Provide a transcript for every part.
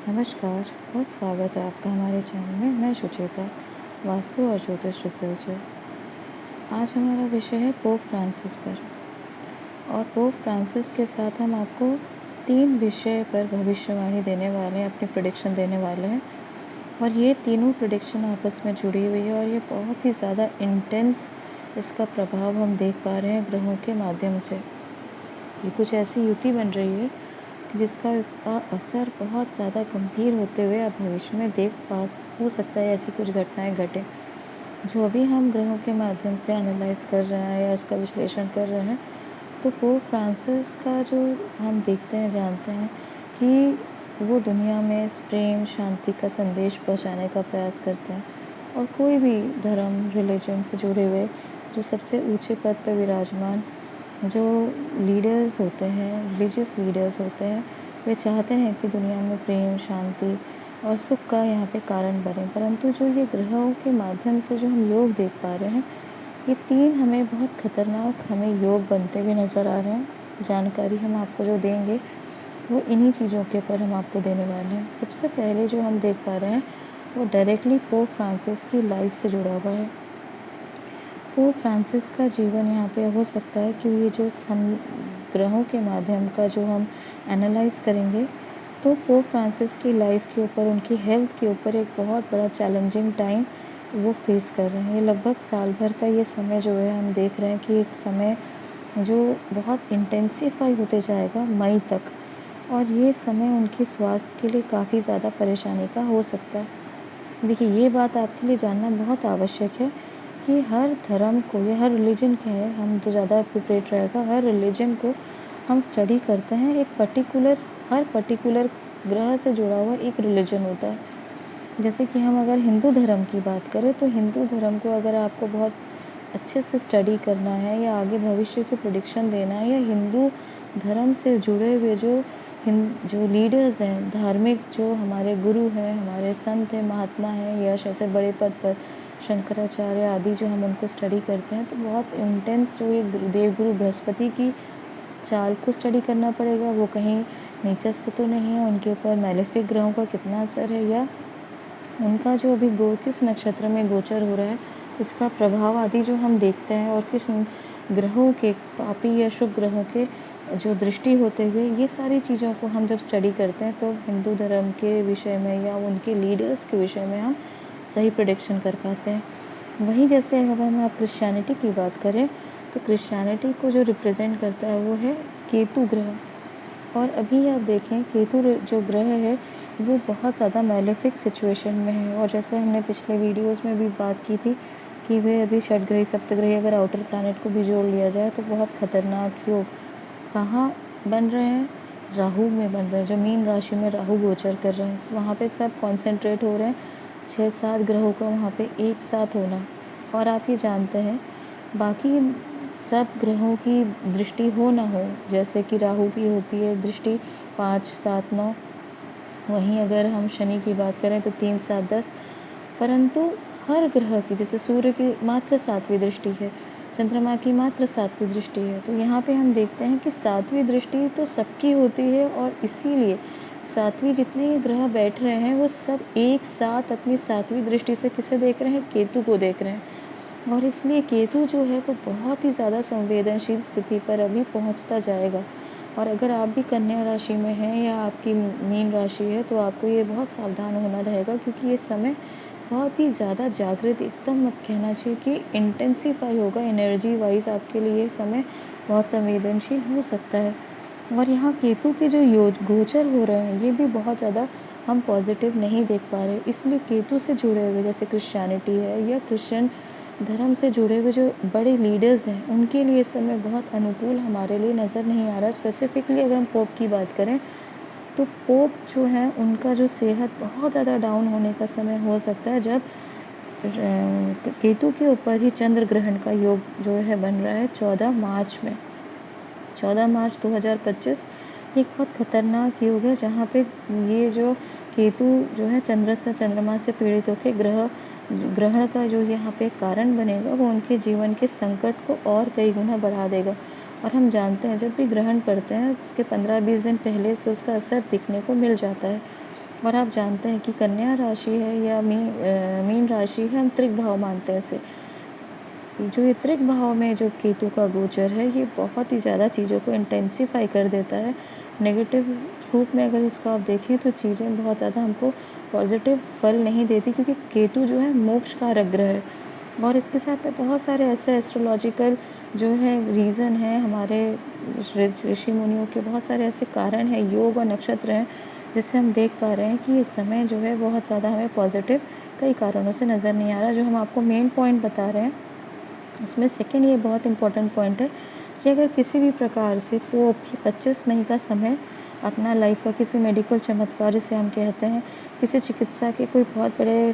नमस्कार, बहुत स्वागत है आपका हमारे चैनल में। मैं सुचेता, वास्तु और ज्योतिष रिसर्चर। आज हमारा विषय है पोप फ्रांसिस पर। और पोप फ्रांसिस के साथ हम आपको 3 विषय पर भविष्यवाणी देने वाले हैं, अपनी प्रेडिक्शन देने वाले हैं। और ये तीनों प्रेडिक्शन आपस में जुड़ी हुई है और ये बहुत ही ज़्यादा इंटेंस इसका प्रभाव हम देख पा रहे हैं ग्रहों के माध्यम से। ये कुछ ऐसी युति बन रही है जिसका इसका असर बहुत ज़्यादा गंभीर होते हुए आप भविष्य में देख पास हो सकता है। ऐसी कुछ घटनाएं घटें जो अभी हम ग्रहों के माध्यम से एनालाइज कर रहे हैं या इसका विश्लेषण कर रहे हैं। तो पोप फ्रांसिस का जो हम देखते हैं, जानते हैं कि वो दुनिया में इस प्रेम शांति का संदेश पहुंचाने का प्रयास करते हैं। और कोई भी धर्म रिलीजन से जुड़े हुए जो सबसे ऊंचे पद पर विराजमान जो लीडर्स होते हैं, रिलीजियस लीडर्स होते हैं, वे चाहते हैं कि दुनिया में प्रेम शांति और सुख का यहाँ पे कारण बने। परंतु जो ये ग्रहों के माध्यम से जो हम योग देख पा रहे हैं, ये 3 हमें बहुत खतरनाक हमें योग बनते हुए नज़र आ रहे हैं। जानकारी हम आपको जो देंगे वो इन्हीं चीज़ों के ऊपर हम आपको देने वाले हैं। सबसे पहले जो हम देख पा रहे हैं वो डायरेक्टली पोप फ्रांसिस की लाइफ से जुड़ा हुआ है। पोप फ्रांसिस का जीवन यहाँ पे हो सकता है कि ये जो ग्रहों के माध्यम का जो हम एनालाइज करेंगे, तो पोप फ्रांसिस की लाइफ के ऊपर, उनकी हेल्थ के ऊपर एक बहुत बड़ा चैलेंजिंग टाइम वो फेस कर रहे हैं। ये लगभग साल भर का ये समय जो है, हम देख रहे हैं कि एक समय जो बहुत इंटेंसिफाई होते जाएगा मई तक। और ये समय उनके स्वास्थ्य के लिए काफ़ी ज़्यादा परेशानी का हो सकता है। देखिए, ये बात आपके लिए जानना बहुत आवश्यक है कि हर धर्म को या हर रिलीजन के है, हम तो ज़्यादा अप्रोप्रिएट रहेगा, हर रिलीजन को हम स्टडी करते हैं। एक हर पर्टिकुलर ग्रह से जुड़ा हुआ एक रिलीजन होता है। जैसे कि हम अगर हिंदू धर्म की बात करें, तो हिंदू धर्म को अगर आपको बहुत अच्छे से स्टडी करना है या आगे भविष्य की प्रेडिक्शन देना है, या हिंदू धर्म से जुड़े हुए जो लीडर्स हैं, धार्मिक जो हमारे गुरु हैं, हमारे संत हैं, महात्मा हैं, यश ऐसे बड़े पद पर शंकराचार्य आदि, जो हम उनको स्टडी करते हैं, तो बहुत इंटेंस जो ये देवगुरु बृहस्पति की चाल को स्टडी करना पड़ेगा। वो कहीं नीचस्थ तो नहीं है, उनके ऊपर मैलेफिक ग्रहों का कितना असर है, या उनका जो अभी किस नक्षत्र में गोचर हो रहा है, इसका प्रभाव आदि जो हम देखते हैं, और किस ग्रहों के, पापी या शुभ ग्रहों के जो दृष्टि होते हुए, ये सारी चीज़ों को हम जब स्टडी करते हैं, तो हिंदू धर्म के विषय में या उनके लीडर्स के विषय में हम सही प्रेडिक्शन कर पाते हैं। वहीं जैसे अगर हम आप क्रिश्चियनिटी की बात करें, तो क्रिश्चियनिटी को जो रिप्रेजेंट करता है वो है केतु ग्रह। और अभी आप देखें, केतु जो ग्रह है वो बहुत ज़्यादा मैलेफिक सिचुएशन में है। और जैसे हमने पिछले वीडियोस में भी बात की थी कि वे अभी षटग्रही सप्तग्रही अगर आउटर प्लैनेट को भी जोड़ लिया जाए तो बहुत खतरनाक योग कहाँ बन रहे हैं, राहु में बन रहे हैं। जो मीन राशि में राहु गोचर कर रहे हैं, वहाँ पे सब कॉन्सेंट्रेट हो रहे हैं, 6-7 ग्रहों का वहाँ पे एक साथ होना। और आप ये जानते हैं, बाकी सब ग्रहों की दृष्टि हो ना हो, जैसे कि राहु की होती है दृष्टि 5, 7, 9, वहीं अगर हम शनि की बात करें तो 3, 7, 10, परंतु हर ग्रह की, जैसे सूर्य की मात्र 7वीं दृष्टि है, चंद्रमा की मात्र 7वीं दृष्टि है, तो यहाँ पे हम देखते हैं कि 7वीं दृष्टि तो सबकी होती है। और इसीलिए 7वीं जितने ये ग्रह बैठ रहे हैं, वो सब एक साथ अपनी 7वीं दृष्टि से किसे देख रहे हैं, केतु को देख रहे हैं। और इसलिए केतु जो है वो बहुत ही ज़्यादा संवेदनशील स्थिति पर अभी पहुँचता जाएगा। और अगर आप भी कन्या राशि में हैं या आपकी मीन राशि है, तो आपको ये बहुत सावधान होना रहेगा, क्योंकि ये समय बहुत ही ज़्यादा जागृत, एकदम मत कहना चाहिए कि इंटेंसिफाई होगा एनर्जी वाइज। आपके लिए ये समय बहुत संवेदनशील हो सकता है। और यहाँ केतु के जो गोचर हो रहे हैं, ये भी बहुत ज़्यादा हम पॉजिटिव नहीं देख पा रहे। इसलिए केतु से जुड़े हुए, जैसे क्रिश्चियनिटी है या क्रिश्चियन धर्म से जुड़े हुए जो बड़े लीडर्स हैं, उनके लिए समय बहुत अनुकूल हमारे लिए नज़र नहीं आ रहा। स्पेसिफिकली अगर हम पोप की बात करें, तो पोप जो है उनका जो सेहत बहुत ज़्यादा डाउन होने का समय हो सकता है, जब केतु के ऊपर ही चंद्र ग्रहण का योग जो है बन रहा है 14 मार्च में। 14 मार्च 2025 एक बहुत खतरनाक योग है, जहाँ पे ये जो केतु जो है चंद्रमा से पीड़ित होकर ग्रहण का जो यहाँ पे कारण बनेगा, वो उनके जीवन के संकट को और कई गुना बढ़ा देगा। और हम जानते हैं, जब भी ग्रहण पड़ते हैं उसके 15-20 दिन पहले से उसका असर दिखने को मिल जाता है। और आप जानते हैं कि कन्या राशि है या मीन राशि है, हम त्रिक भाव मानते हैं इसे। जो ये त्रिक भाव में जो केतु का गोचर है, ये बहुत ही ज़्यादा चीज़ों को इंटेंसिफाई कर देता है। नेगेटिव रूप में अगर इसको आप देखें तो चीज़ें बहुत ज़्यादा हमको पॉजिटिव फल नहीं देती, क्योंकि केतु जो है मोक्ष कारक ग्रह है। और इसके साथ में बहुत सारे ऐसे एस्ट्रोलॉजिकल जो है रीज़न है, हमारे ऋषि मुनियों के बहुत सारे ऐसे कारण हैं, योग और नक्षत्र हैं, जिससे हम देख पा रहे हैं कि इस समय जो है बहुत ज़्यादा हमें पॉजिटिव कई कारणों से नज़र नहीं आ रहा। जो हम आपको मेन पॉइंट बता रहे हैं, उसमें सेकंड ये बहुत इम्पोर्टेंट पॉइंट है कि अगर किसी भी प्रकार से पोप 25 मई का समय अपना लाइफ का किसी मेडिकल चमत्कार जिसे हम कहते हैं, किसी चिकित्सा के कोई बहुत बड़े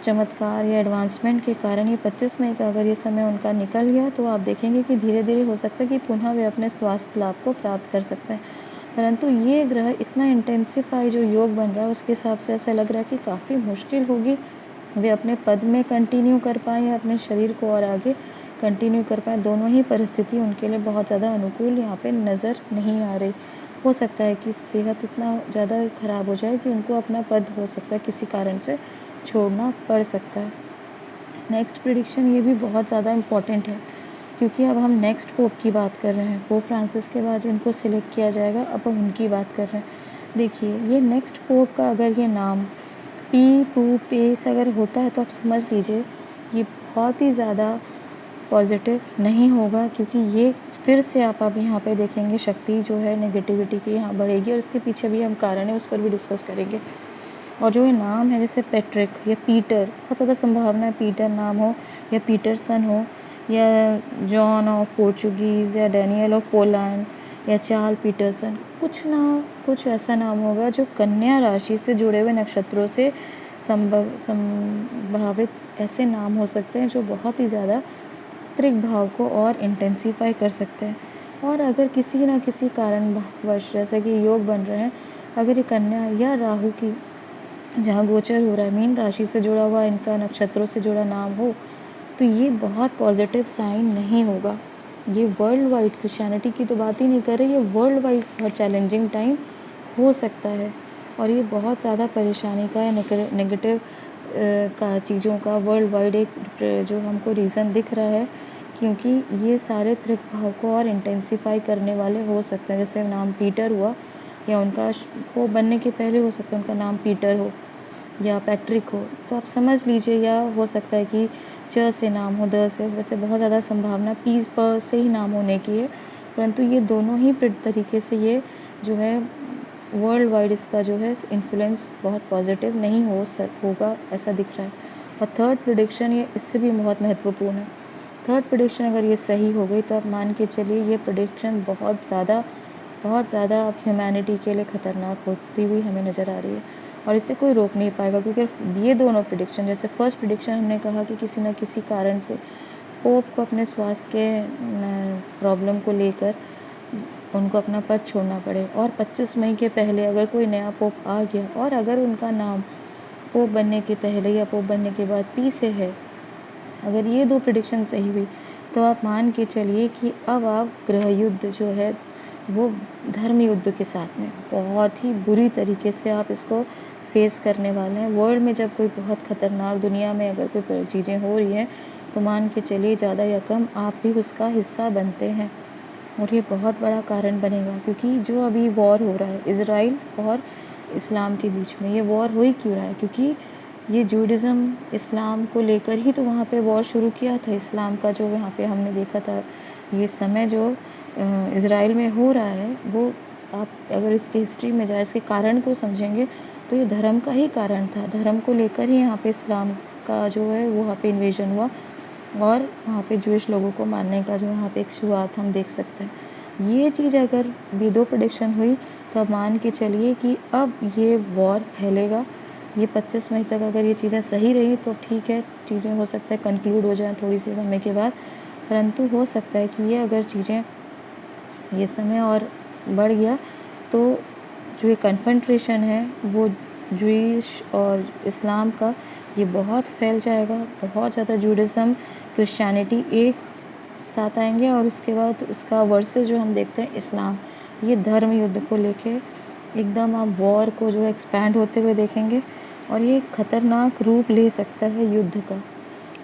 चमत्कार या एडवांसमेंट के कारण ये 25 मई का अगर ये समय उनका निकल गया, तो आप देखेंगे कि धीरे धीरे हो सकता है कि पुनः वे अपने स्वास्थ्य लाभ को प्राप्त कर सकते हैं। परंतु ये ग्रह इतना इंटेंसिफाई जो योग बन रहा है, उसके हिसाब से ऐसा लग रहा है कि काफ़ी मुश्किल होगी वे अपने पद में कंटिन्यू कर पाएँ या अपने शरीर को और आगे कंटिन्यू कर पाएँ। दोनों ही परिस्थिति उनके लिए बहुत ज़्यादा अनुकूल यहाँ पे नज़र नहीं आ रही। हो सकता है कि सेहत इतना ज़्यादा ख़राब हो जाए कि उनको अपना पद हो सकता है किसी कारण से छोड़ना पड़ सकता है। नेक्स्ट प्रेडिक्शन ये भी बहुत ज़्यादा इम्पॉर्टेंट है, क्योंकि अब हम नेक्स्ट पोप की बात कर रहे हैं। पोप फ्रांसिस के बाद जिनको सिलेक्ट किया जाएगा, अब हम उनकी बात कर रहे हैं। देखिए, ये नेक्स्ट पोप का अगर ये नाम पी, पू, पेस अगर होता है, तो आप समझ लीजिए ये बहुत ही ज़्यादा पॉजिटिव नहीं होगा, क्योंकि ये फिर से आप अब यहाँ पे देखेंगे शक्ति जो है नेगेटिविटी की यहाँ बढ़ेगी, और इसके पीछे भी हम कारण है, उस पर भी डिस्कस करेंगे। और जो ये नाम है, जैसे पैट्रिक या पीटर, बहुत ज़्यादा संभावना है पीटर नाम हो या पीटरसन हो या जॉन ऑफ पोर्चुगीज़ या डैनियल ऑफ पोलैंड या चार्ल पीटरसन, कुछ ना कुछ ऐसा नाम होगा जो कन्या राशि से जुड़े हुए नक्षत्रों से संभावित ऐसे नाम हो सकते हैं जो बहुत ही ज़्यादा त्रिक भाव को और इंटेंसिफाई कर सकते हैं। और अगर किसी न किसी कारणवश, जैसे कि योग बन रहे हैं, अगर ये कन्या या राहु की जहाँ गोचर हो रहा है, मीन राशि से जुड़ा हुआ इनका नक्षत्रों से जुड़ा नाम हो, तो ये बहुत पॉजिटिव साइन नहीं होगा। ये वर्ल्ड वाइड, क्रिश्चियनिटी की तो बात ही नहीं कर रही, ये वर्ल्ड वाइड बहुत चैलेंजिंग टाइम हो सकता है। और ये बहुत ज़्यादा परेशानी का या नेगेटिव का चीज़ों का वर्ल्ड वाइड एक जो हमको रीज़न दिख रहा है, क्योंकि ये सारे त्रिक भाव को और इंटेंसिफाई करने वाले हो सकते हैं। जैसे नाम पीटर हुआ, या उनका वो बनने के पहले हो सकता है उनका नाम पीटर हो या पैट्रिक हो, तो आप समझ लीजिए। या हो सकता है कि च से नाम हो, द से, वैसे बहुत ज़्यादा संभावना पी प से ही नाम होने की है, परंतु ये दोनों ही तरीके से ये जो है वर्ल्ड वाइड इसका जो है इन्फ्लुएंस बहुत पॉजिटिव नहीं होगा, ऐसा दिख रहा है। और थर्ड प्रेडिक्शन ये इससे भी बहुत महत्वपूर्ण है। थर्ड प्रेडिक्शन अगर ये सही हो गई, तो आप मान के चलिए ये प्रेडिक्शन बहुत ज़्यादा अब ह्यूमैनिटी के लिए ख़तरनाक होती हुई हमें नज़र आ रही है, और इसे कोई रोक नहीं पाएगा। क्योंकि ये दोनों प्रेडिक्शन, जैसे फर्स्ट प्रेडिक्शन हमने कहा कि किसी न किसी कारण से पोप को अपने स्वास्थ्य के प्रॉब्लम को लेकर उनको अपना पद छोड़ना पड़े, और 25 मई के पहले अगर कोई नया पोप आ गया, और अगर उनका नाम पोप बनने के पहले या पोप बनने के बाद पी से है, अगर ये दो प्रेडिक्शन सही हुई, तो आप मान के चलिए कि अब आप ग्रह युद्ध जो है वो धर्म युद्ध के साथ में बहुत ही बुरी तरीके से आप इसको फेस करने वाले हैं। वर्ल्ड में जब कोई बहुत ख़तरनाक, दुनिया में अगर कोई चीज़ें हो रही हैं, तो मान के चलिए ज़्यादा या कम आप भी उसका हिस्सा बनते हैं, और ये बहुत बड़ा कारण बनेगा। क्योंकि जो अभी वॉर हो रहा है इज़राइल और इस्लाम के बीच में, ये वॉर हो ही क्यों रहा है? क्योंकि ये जूडिज़्म इस्लाम को लेकर ही तो वहाँ पे वॉर शुरू किया था। इस्लाम का जो यहाँ पे हमने देखा था, ये समय जो इज़राइल में हो रहा है, वो आप अगर इसकी हिस्ट्री में जाए, इसके कारण को समझेंगे, तो ये धर्म का ही कारण था। धर्म को लेकर ही यहाँ पे इस्लाम का जो है वो वहाँ पे इन्वेजन हुआ, और वहाँ पे जूइश लोगों को मारने का जो यहाँ पे एक शुरुआत हम देख सकते हैं। ये चीज़ अगर भी दो प्रेडिक्शन हुई, तो आप मान के चलिए कि अब ये वॉर फैलेगा। ये 25 मई तक अगर ये चीज़ें सही रही, तो ठीक है, चीज़ें हो सकता है कंक्लूड हो जाएँ थोड़ी सी समय के बाद, परंतु हो सकता है कि ये अगर चीज़ें, ये समय और बढ़ गया, तो जो ये कन्फ्रंट्रेशन है वो जूइश और इस्लाम का, ये बहुत फैल जाएगा। बहुत ज़्यादा जूडिज़्म, क्रिश्चियनिटी एक साथ आएंगे, और उसके बाद उसका वर्सेस जो हम देखते हैं इस्लाम, ये धर्म युद्ध को लेके एकदम आप वॉर को जो एक्सपैंड होते हुए देखेंगे और ये खतरनाक रूप ले सकता है युद्ध का।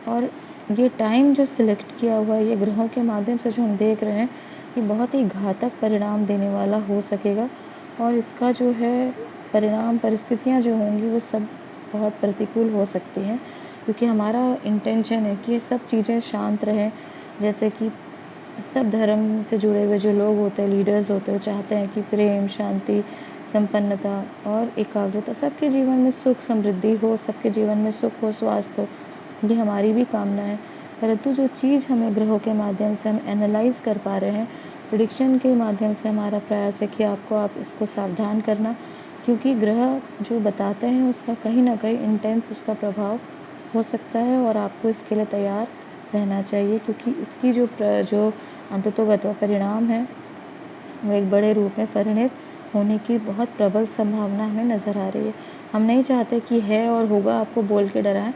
और ये टाइम जो सिलेक्ट किया हुआ है, ये ग्रहों के माध्यम से जो हम देख रहे हैं, ये बहुत ही घातक परिणाम देने वाला हो सकेगा। और इसका जो है परिणाम, परिस्थितियाँ जो होंगी वो सब बहुत प्रतिकूल हो सकती हैं, क्योंकि हमारा इंटेंशन है कि ये सब चीज़ें शांत रहें। जैसे कि सब धर्म से जुड़े हुए जो लोग होते हैं, लीडर्स होते हैं, वो चाहते हैं कि प्रेम, शांति, संपन्नता और एकाग्रता, सबके जीवन में सुख समृद्धि हो, सबके जीवन में सुख हो, स्वास्थ्य हो, ये हमारी भी कामना है। परंतु जो चीज़ हमें ग्रहों के माध्यम से हम एनालाइज कर पा रहे हैं, प्रिडिक्शन के माध्यम से हमारा प्रयास है कि आप इसको सावधान करना, क्योंकि ग्रह जो बताते हैं उसका कहीं ना कहीं इंटेंस उसका प्रभाव हो सकता है, और आपको इसके लिए तैयार रहना चाहिए, क्योंकि इसकी जो अंततोगत परिणाम है वो एक बड़े रूप में परिणित होने की बहुत प्रबल संभावना हमें नज़र आ रही है। हम नहीं चाहते कि है और होगा आपको बोल के डराएं,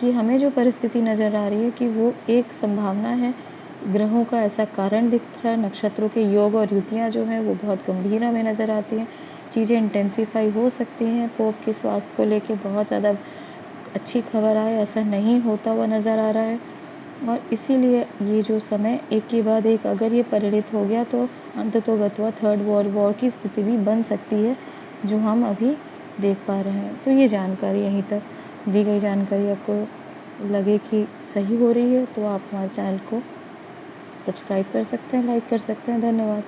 कि हमें जो परिस्थिति नज़र आ रही है कि वो एक संभावना है, ग्रहों का ऐसा कारण दिख रहा है, नक्षत्रों के योग और युतियाँ जो हैं वो बहुत गंभीर हमें नज़र आती हैं, चीज़ें इंटेंसिफाई हो सकती हैं। पोप के स्वास्थ्य को लेके बहुत ज़्यादा अच्छी खबर आए ऐसा नहीं होता हुआ नज़र आ रहा है। और इसीलिए ये जो समय एक के बाद एक अगर ये परिणित हो गया तो अंततोगत्वा थर्ड वर्ल्ड वॉर की स्थिति भी बन सकती है, जो हम अभी देख पा रहे हैं। तो ये जानकारी, यहीं तक दी गई जानकारी आपको लगे कि सही हो रही है तो आप हमारे चैनल को सब्सक्राइब कर सकते हैं, लाइक कर सकते हैं। धन्यवाद।